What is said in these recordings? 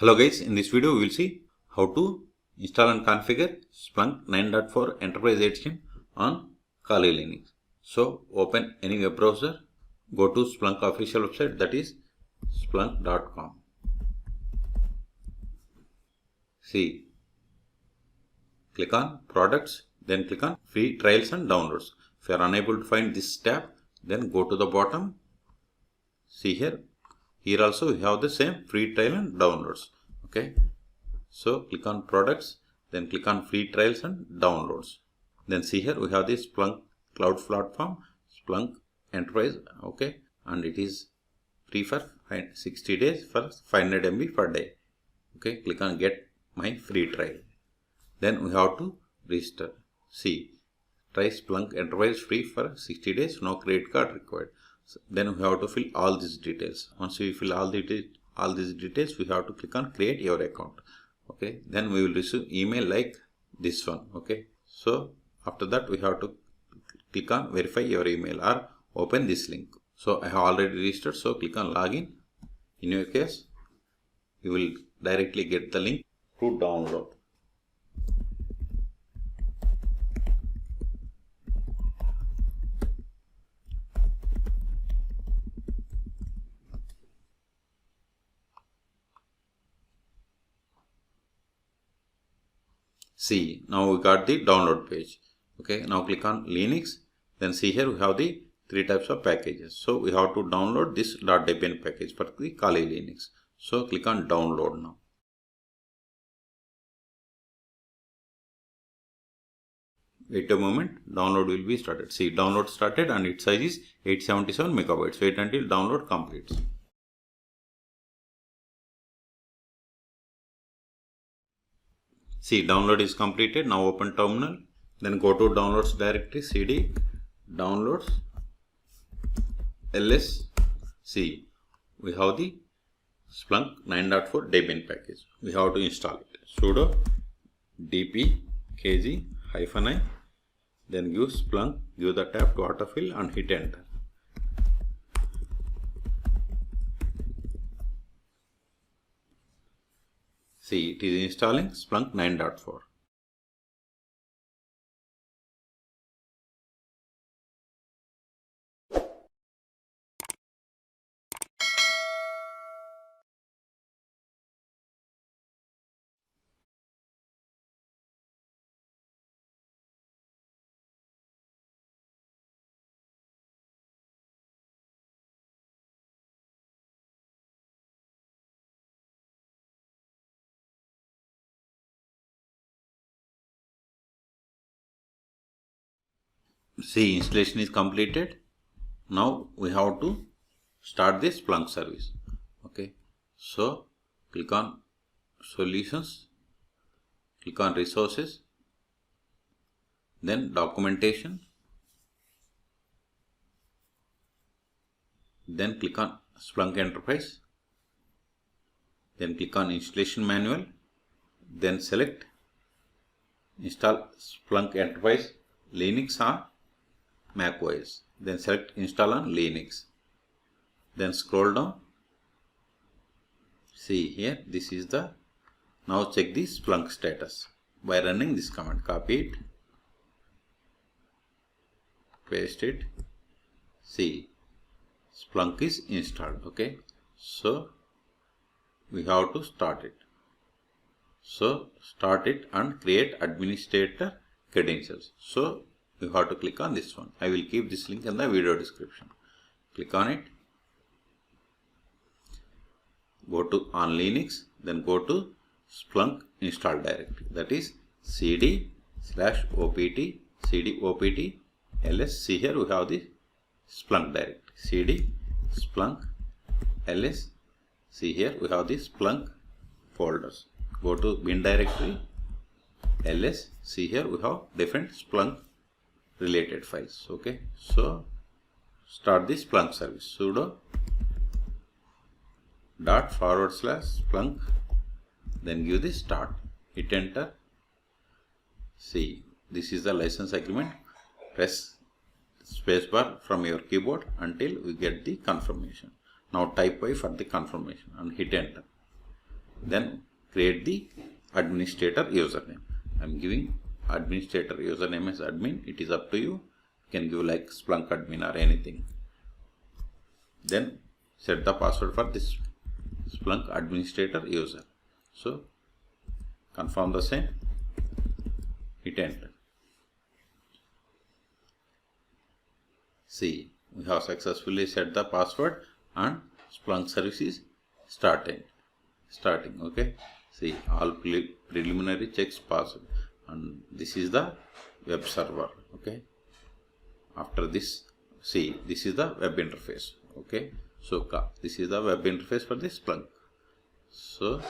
Hello guys, in this video we will see how to install and configure Splunk 9.4 Enterprise Edition on Kali Linux. So open any web browser, go to Splunk official website, that is splunk.com. See, click on products, then click on free trials and downloads. If you are unable to find this tab, then go to the bottom. See here also we have the same free trial and downloads. Okay, so click on products, then click on free trials and downloads. Then see here we have this Splunk cloud platform, Splunk Enterprise. Okay, and it is free for 60 days for 500 MB per day. Okay, click on get my free trial. Then we have to register. See, try Splunk Enterprise free for 60 days, no credit card required. So then we have to fill all these details. Once we fill all these details, we have to click on create your account. Okay, then we will receive email like this one. Okay, so after that we have to click on verify your email or open this link. So I have already registered, so click on login. In your case, you will directly get the link to download. See, now we got the download page. Okay, now click on Linux. Then see here we have the three types of packages. So we have to download this .debian package for the Kali Linux. So click on download now. Wait a moment, download will be started. See, download started and its size is 877 megabytes. Wait until download completes. See, download is completed. Now open terminal. Then go to downloads directory, cd downloads ls. See, we have the Splunk 9.4 Debian package. We have to install it. Sudo dp kg-i. Then give Splunk, give the tab to autofill and hit enter. See, it is installing Splunk 9.4. See, installation is completed. Now we have to start this Splunk service. Okay, so click on solutions, click on resources, then documentation, then click on Splunk Enterprise, then click on installation manual, then select install Splunk Enterprise Linux or Mac OS, then select install on Linux, then scroll down. See here, this is the, now check the Splunk status by running this command. Copy it, paste it. See, Splunk is installed. Okay, so we have to start it. So start it and create administrator credentials. So you have to click on this one. I will keep this link in the video description. Click on it. Go to on Linux, then go to Splunk install directory. That is cd/opt cd opt ls. See here we have the Splunk directory. cd Splunk ls. See here we have the Splunk folders. Go to bin directory ls. See here we have different Splunk related files. Okay, so start the Splunk service. Sudo //Splunk, then give the start, hit enter. See, this is the license agreement. Press spacebar from your keyboard until we get the confirmation. Now type Y for the confirmation and hit enter. then create the administrator username. I'm giving administrator username as admin. It is up to you. You can give like Splunk admin or anything. Then set the password for this Splunk administrator user. So confirm the same, hit enter. See, we have successfully set the password and Splunk service is starting. Okay. See, all preliminary checks passed, and this is the web server. Okay. After this, see, this is the web interface. Okay. So this is the web interface for this Splunk. So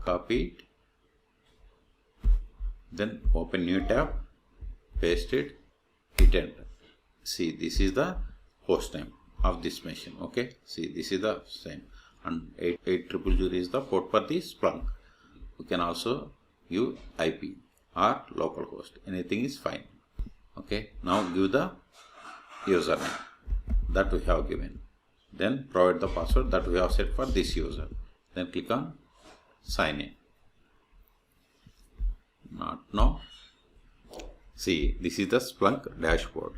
copy it, then open new tab, paste it, hit enter. See, this is the host name of this machine. Okay. See, this is the same, and 8000 is the port for the Splunk. You can also use IP or localhost. Anything is fine. Okay. Now give the username that we have given. Then provide the password that we have set for this user. Then click on sign in. Not now. See, this is the Splunk dashboard.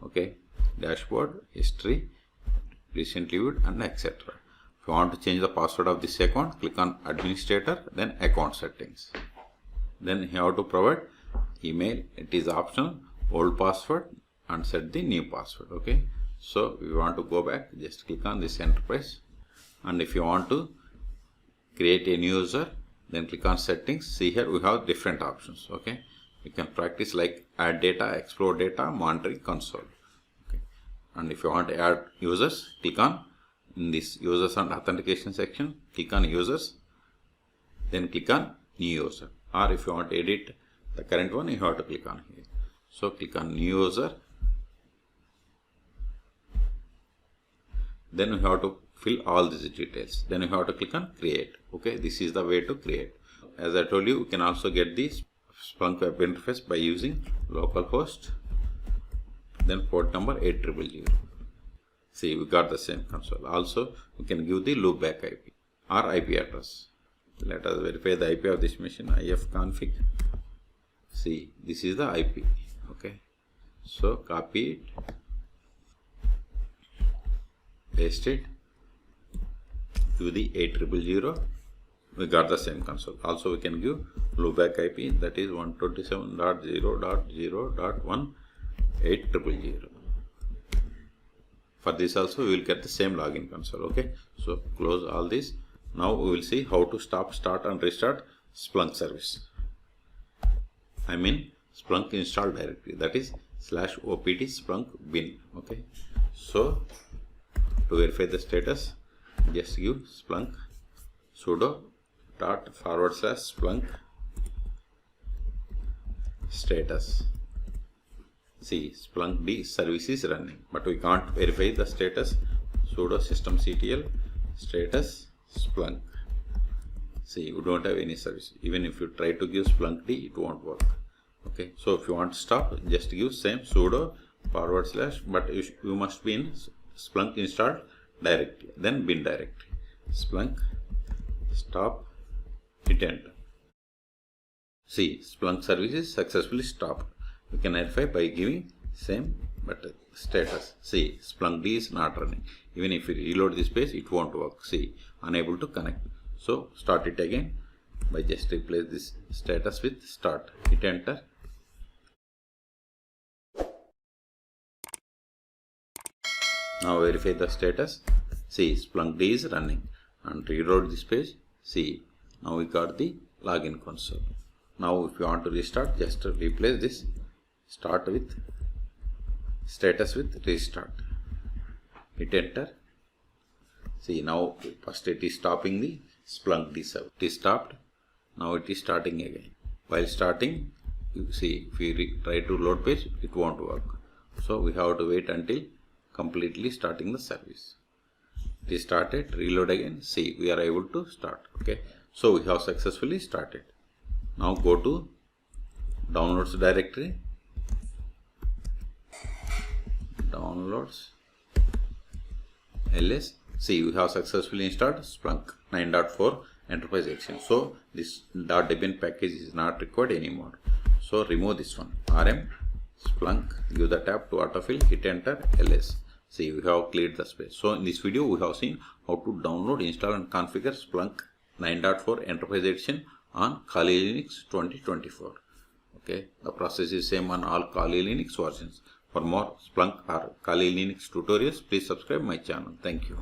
Okay, dashboard, history, recently viewed, and etc. If you want to change the password of this account, click on administrator, then account settings. Then you have to provide email. It is optional, old password, and set the new password. Okay, so we want to go back, just click on this enterprise, and if you want to create a new user, then click on settings. See, here we have different options. Okay, you can practice like add data, explore data, monitoring console. Okay, and if you want to add users, click on in this users and authentication section, click on users, then click on new user, or if you want to edit the current one, you have to click on here. So click on new user, then you have to fill all these details, then you have to click on create. Okay, this is the way to create. As I told you, you can also get this Splunk web interface by using localhost, then port number 8000. See, we got the same console. Also, you can give the loopback IP or IP address. Let us verify the IP of this machine. ifconfig. See, this is the IP. Okay, so copy it, paste it, give the 8000. We got the same console. Also, we can give loopback IP, that is 127.0.0.18000. For this also we will get the same login console. Okay, so close all this. Now we will see how to stop, start and restart Splunk service. I mean Splunk install directory, that is /opt splunk bin. Okay, so to verify the status, just give Splunk sudo // status. See, Splunk D service is running, but we can't verify the status. Sudo systemctl status Splunk. See, we don't have any service. Even if you try to give Splunk D, it won't work. Okay, so if you want to stop, just give same sudo /, but you must be in Splunk installed directory, then bin directory. Splunk stop, hit enter. See, Splunk service is successfully stopped. You can verify by giving same but status. See, Splunk D is not running. Even if you reload this page, it won't work. See, unable to connect. So start it again by just replace this status with start. Hit enter. Now verify the status. See, Splunk D is running, and reload this page. See, now we got the login console. Now if you want to restart, just replace this start with status with restart. Hit enter. See, now first it is stopping the Splunk D server. It is stopped. Now it is starting again. While starting, you see, if we try to load page, it won't work. So we have to wait until completely starting the service. It is started. Reload again. See, we are able to start. Okay, so we have successfully started. Now go to downloads directory, downloads ls. See, we have successfully installed Splunk 9.4 enterprise exchange. So this .debian package is not required anymore. So remove this one. RM Splunk, give the tab to autofill, hit enter, ls. See, we have cleared the space. So in this video we have seen how to download, install and configure Splunk 9.4 Enterprise Edition on Kali Linux 2024. Okay, the process is same on all Kali Linux versions. For more Splunk or Kali Linux tutorials, please subscribe my channel. Thank you.